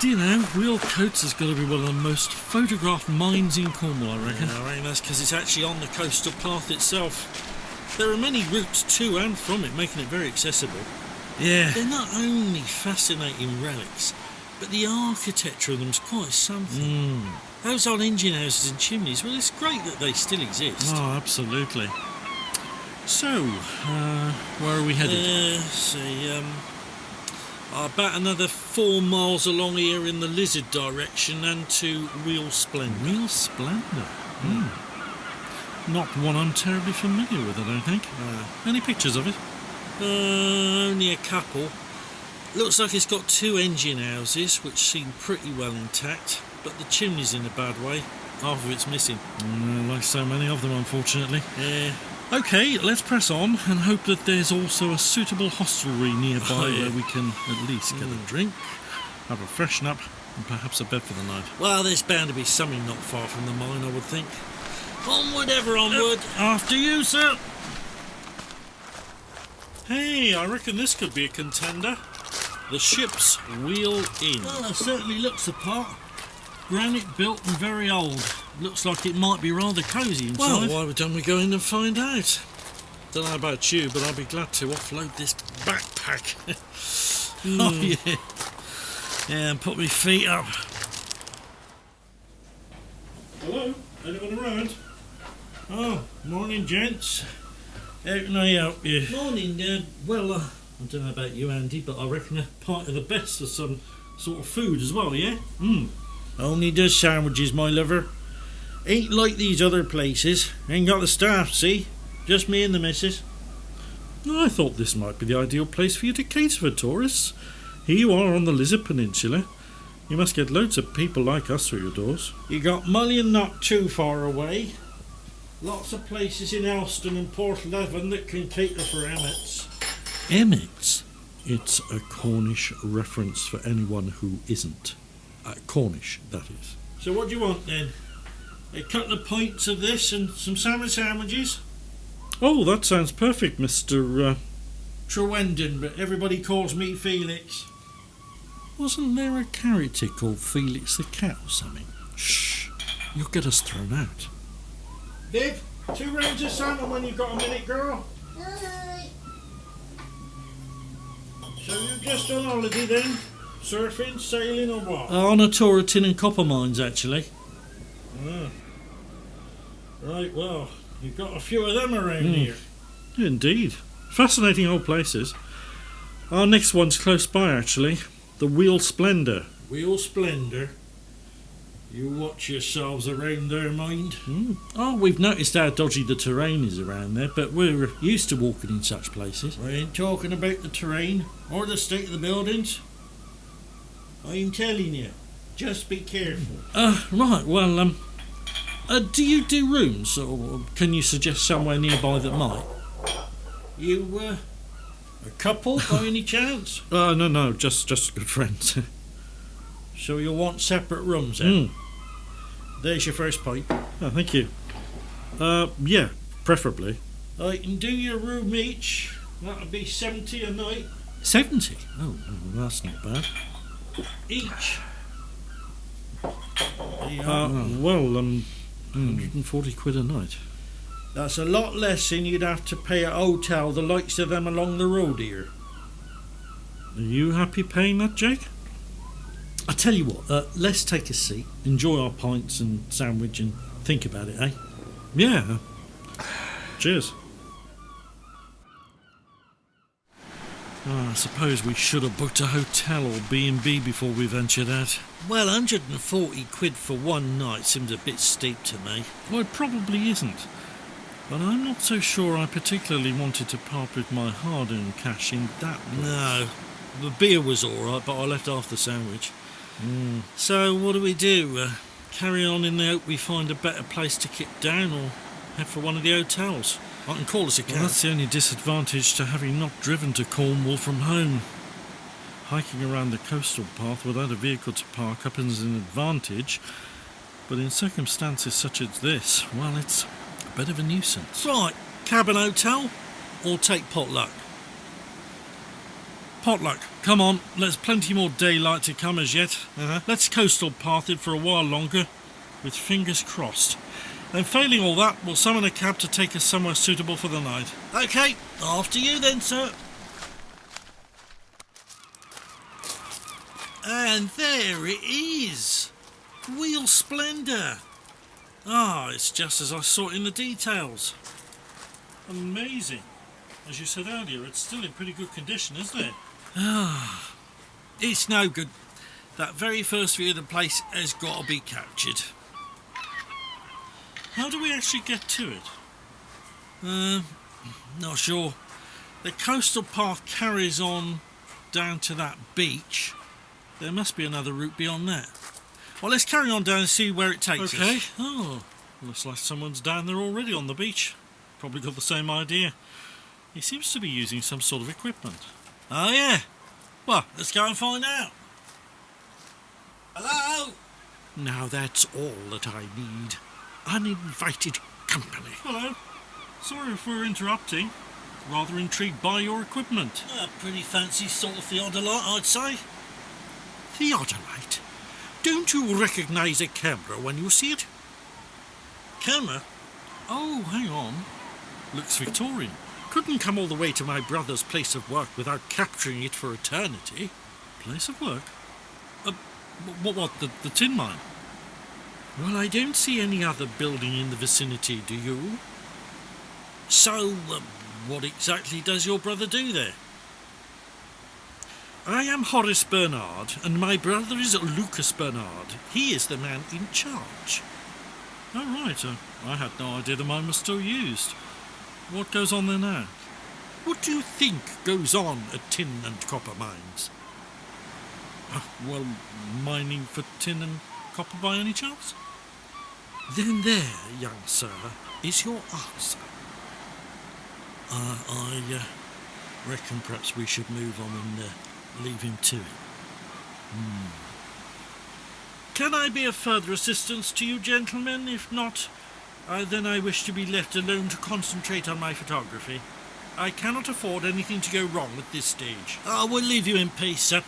Do you know, Wheel Coats has got to be one of the most photographed mines in Cornwall, I reckon. Yeah, I reckon that's because it's actually on the coastal path itself. There are many routes to and from it, making it very accessible. Yeah. They're not only fascinating relics, but the architecture of them's quite something. Those old engine houses and chimneys, well, it's great that they still exist. Oh, absolutely. So, where are we headed? About another 4 miles along here in the Lizard direction and to Wheel Splendor. Wheel Splendor? Not one I'm terribly familiar with, I don't think. Any pictures of it? Only a couple. Looks like it's got 2 engine houses, which seem pretty well intact, but the chimney's in a bad way. Half of it's missing. Like so many of them, unfortunately. Yeah. OK, let's press on and hope that there's also a suitable hostelry nearby where we can at least get a drink, have a freshen up, and perhaps a bed for the night. Well, there's bound to be something not far from the mine, I would think. Onward, ever onward. After you, sir. Hey, I reckon this could be a contender. The ship's Wheel Inn. Well, it certainly looks the part. Granite built and very old. Looks like it might be rather cosy Well, inside. why don't we go in and find out? Don't know about you, but I'll be glad to offload this backpack. Oh, yeah. Yeah, and put my feet up. Hello? Anyone around? Oh, morning, gents. How can I help you? Morning, I don't know about you, Andy, but I reckon a pint of the best of some sort of food as well, yeah? Only does sandwiches, my lover. Ain't like these other places. Ain't got the staff, see? Just me and the missus. I thought this might be the ideal place for you to cater for tourists. Here you are on the Lizard Peninsula. You must get loads of people like us through your doors. You got Mullion not too far away. Lots of places in Elston and Portleven that can cater for emmets. Emmets? It's a Cornish reference for anyone who isn't. Cornish, that is. So what do you want then? A couple of pints of this and some salmon sandwiches? Oh, that sounds perfect, Mr. Trewendon, but everybody calls me Felix. Wasn't there a character called Felix the Cat or something? Shh, you'll get us thrown out. Viv, 2 rounds of salmon when you've got a minute, girl. So you're just on holiday then? Surfing, sailing or what? On a tour of tin and copper mines, actually. Right, well, you've got a few of them around here. Indeed. Fascinating old places. Our next one's close by, actually. The Wheel Splendor. Wheel Splendor? You watch yourselves around there, mind. Oh, we've noticed how dodgy the terrain is around there, but we're used to walking in such places. I ain't talking about the terrain or the state of the buildings. I'm telling you, just be careful. Right, well, do you do rooms, or can you suggest somewhere nearby that might? You, a couple by any chance? No, just good friends. So you'll want separate rooms then? There's your first pipe. Oh, thank you. Yeah, preferably. I can do your room each. That'll be 70 a night. 70? Oh, that's not bad. Each. 140 quid a night. That's a lot less than you'd have to pay a hotel the likes of them along the road here. Are you happy paying that, Jake? I tell you what, let's take a seat, enjoy our pints and sandwich and think about it, eh? Yeah. Cheers. I suppose we should have booked a hotel or B&B before we ventured out. Well, 140 quid for one night seems a bit steep to me. Well, it probably isn't. But I'm not so sure I particularly wanted to part with my hard-earned cash in that way. No, the beer was alright, but I left half the sandwich. So what do we do? Carry on in the hope we find a better place to kit down, or head for one of the hotels? I can call us a cab. Well, that's the only disadvantage to having not driven to Cornwall from home. Hiking around the coastal path without a vehicle to park up is an advantage, but in circumstances such as this, well, it's a bit of a nuisance. Right, cab and hotel, or take potluck? Potluck, come on, there's plenty more daylight to come as yet. Uh-huh. Let's coastal path it for a while longer, with fingers crossed. Then failing all that, we'll summon a cab to take us somewhere suitable for the night. OK, after you then, sir. And there it is. Wheel Splendour. It's just as I saw it in the details. Amazing. As you said earlier, it's still in pretty good condition, isn't it? It's no good. That very first view of the place has got to be captured. How do we actually get to it? Not sure. The coastal path carries on down to that beach. There must be another route beyond that. Well, let's carry on down and see where it takes us. OK. Oh, looks like someone's down there already on the beach. Probably got the same idea. He seems to be using some sort of equipment. Oh, yeah. Well, let's go and find out. Hello? Now that's all that I need. Uninvited company. Hello. Sorry if we're interrupting. Rather intrigued by your equipment. A pretty fancy sort of theodolite, I'd say. Theodolite? Don't you recognise a camera when you see it? Camera? Oh, hang on. Looks Victorian. Couldn't come all the way to my brother's place of work without capturing it for eternity. Place of work? What, the tin mine? Well, I don't see any other building in the vicinity, do you? So, what exactly does your brother do there? I am Horace Bernard, and my brother is Lucas Bernard. He is the man in charge. Oh, right. I had no idea the mine was still used. What goes on there now? What do you think goes on at tin and copper mines? Well, mining for tin and copper by any chance? Then there, young sir, is your answer. I reckon perhaps we should move on and leave him to it. Can I be of further assistance to you, gentlemen? If not, then I wish to be left alone to concentrate on my photography. I cannot afford anything to go wrong at this stage. We'll leave you in peace, sir.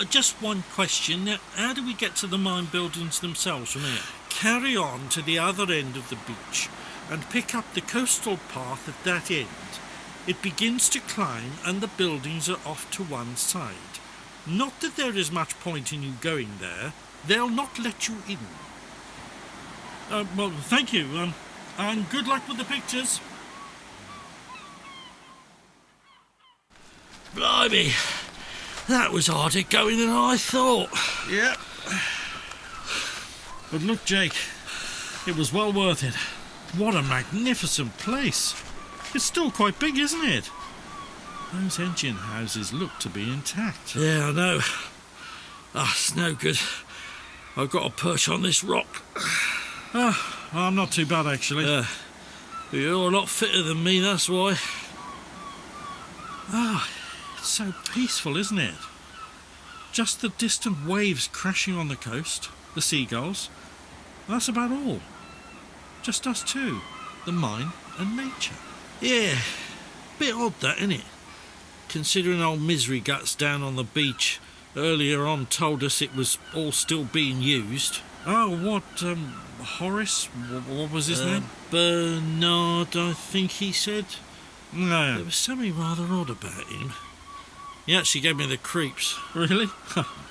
Just one question. Now, how do we get to the mine buildings themselves from here? Carry on to the other end of the beach and pick up the coastal path at that end. It begins to climb and the buildings are off to one side. Not that there is much point in you going there. They'll not let you in. Well, thank you, and good luck with the pictures. Blimey, that was harder going than I thought. Yep. But look, Jake, it was well worth it. What a magnificent place. It's still quite big, isn't it? Those engine houses look to be intact. Yeah, I know. It's no good. I've got to perch on this rock. I'm not too bad, actually. You're a lot fitter than me, that's why. It's so peaceful, isn't it? Just the distant waves crashing on the coast, the seagulls. That's about all. Just us two, the mine and nature. Yeah, bit odd that, innit? Considering old Misery Guts down on the beach earlier on told us it was all still being used. Horace? What was his name? Bernard, I think he said. No. There was something rather odd about him. He actually gave me the creeps. Really?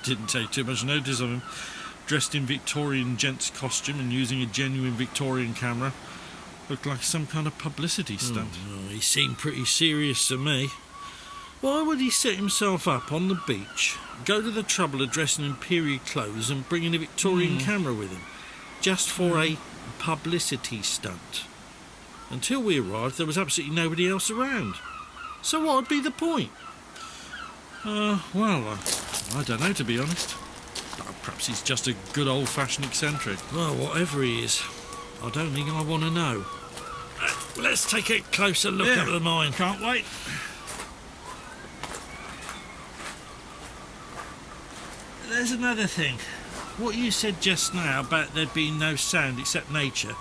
Didn't take too much notice of him. Dressed in Victorian gent's costume and using a genuine Victorian camera. Looked like some kind of publicity stunt. He seemed pretty serious to me. Why would he set himself up on the beach, go to the trouble of dressing in period clothes and bringing a Victorian camera with him, just for a publicity stunt? Until we arrived, there was absolutely nobody else around. So what would be the point? I don't know, to be honest. Perhaps he's just a good old-fashioned eccentric. Well, whatever he is, I don't think I want to know. Let's take a closer look at the mine. Can't wait. There's another thing. What you said just now about there being no sound except nature.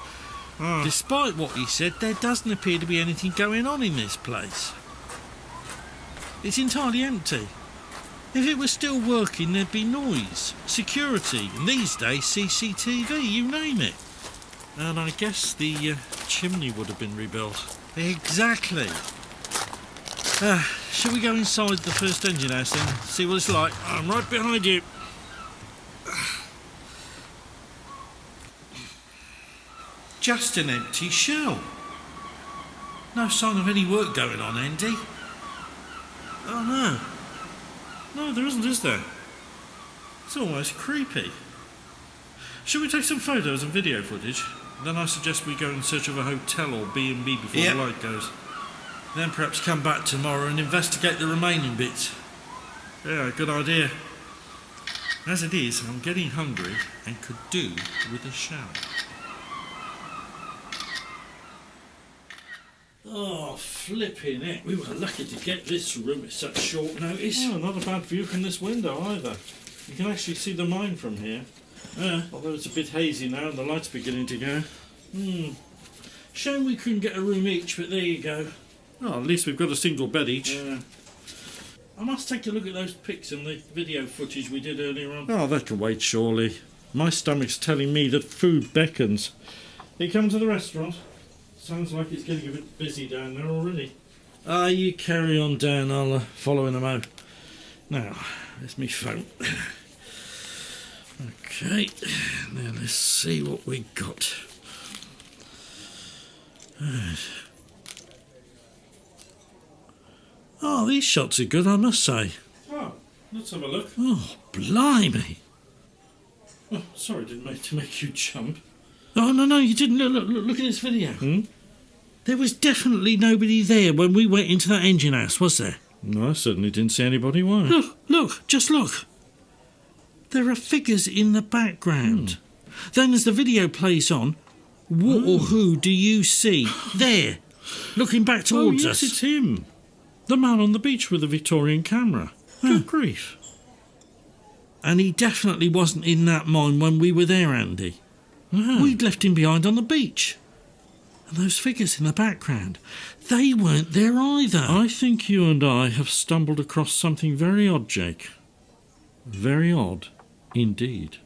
Despite what he said, there doesn't appear to be anything going on in this place. It's entirely empty. If it was still working, there'd be noise, security, and these days CCTV, you name it. And I guess the chimney would have been rebuilt. Exactly. Shall we go inside the first engine house then? See what it's like? I'm right behind you. Just an empty shell. No sign of any work going on, Andy. Oh no. No, there isn't, is there? It's almost creepy. Shall we take some photos and video footage? Then I suggest we go in search of a hotel or B&B before the light goes. Then perhaps come back tomorrow and investigate the remaining bits. Yeah, good idea. As it is, I'm getting hungry and could do with a shower. Oh, flipping it. We were lucky to get this room at such short notice. Oh, not a bad view from this window either. You can actually see the mine from here. Although it's a bit hazy now and the light's beginning to go. Shame we couldn't get a room each, but there you go. Oh, at least we've got a single bed each. Yeah. I must take a look at those pics and the video footage we did earlier on. Oh, that can wait, surely. My stomach's telling me that food beckons. You come to the restaurant? Sounds like it's getting a bit busy down there already. You carry on down, I'll follow in a mo. Now, there's me phone. Okay, now let's see what we got. Oh, these shots are good, I must say. Oh, let's have a look. Oh, blimey. Oh, sorry, didn't mean to make you jump. Oh, no, you didn't. Look at this video. There was definitely nobody there when we went into that engine house, was there? No, I certainly didn't see anybody. Why? Just look. There are figures in the background. Then as the video plays on, what or who do you see there, looking back towards us? It's him. The man on the beach with the Victorian camera. Good grief. And he definitely wasn't in that mine when we were there, Andy. We'd left him behind on the beach. And those figures in the background, they weren't there either. I think you and I have stumbled across something very odd, Jake. Very odd indeed.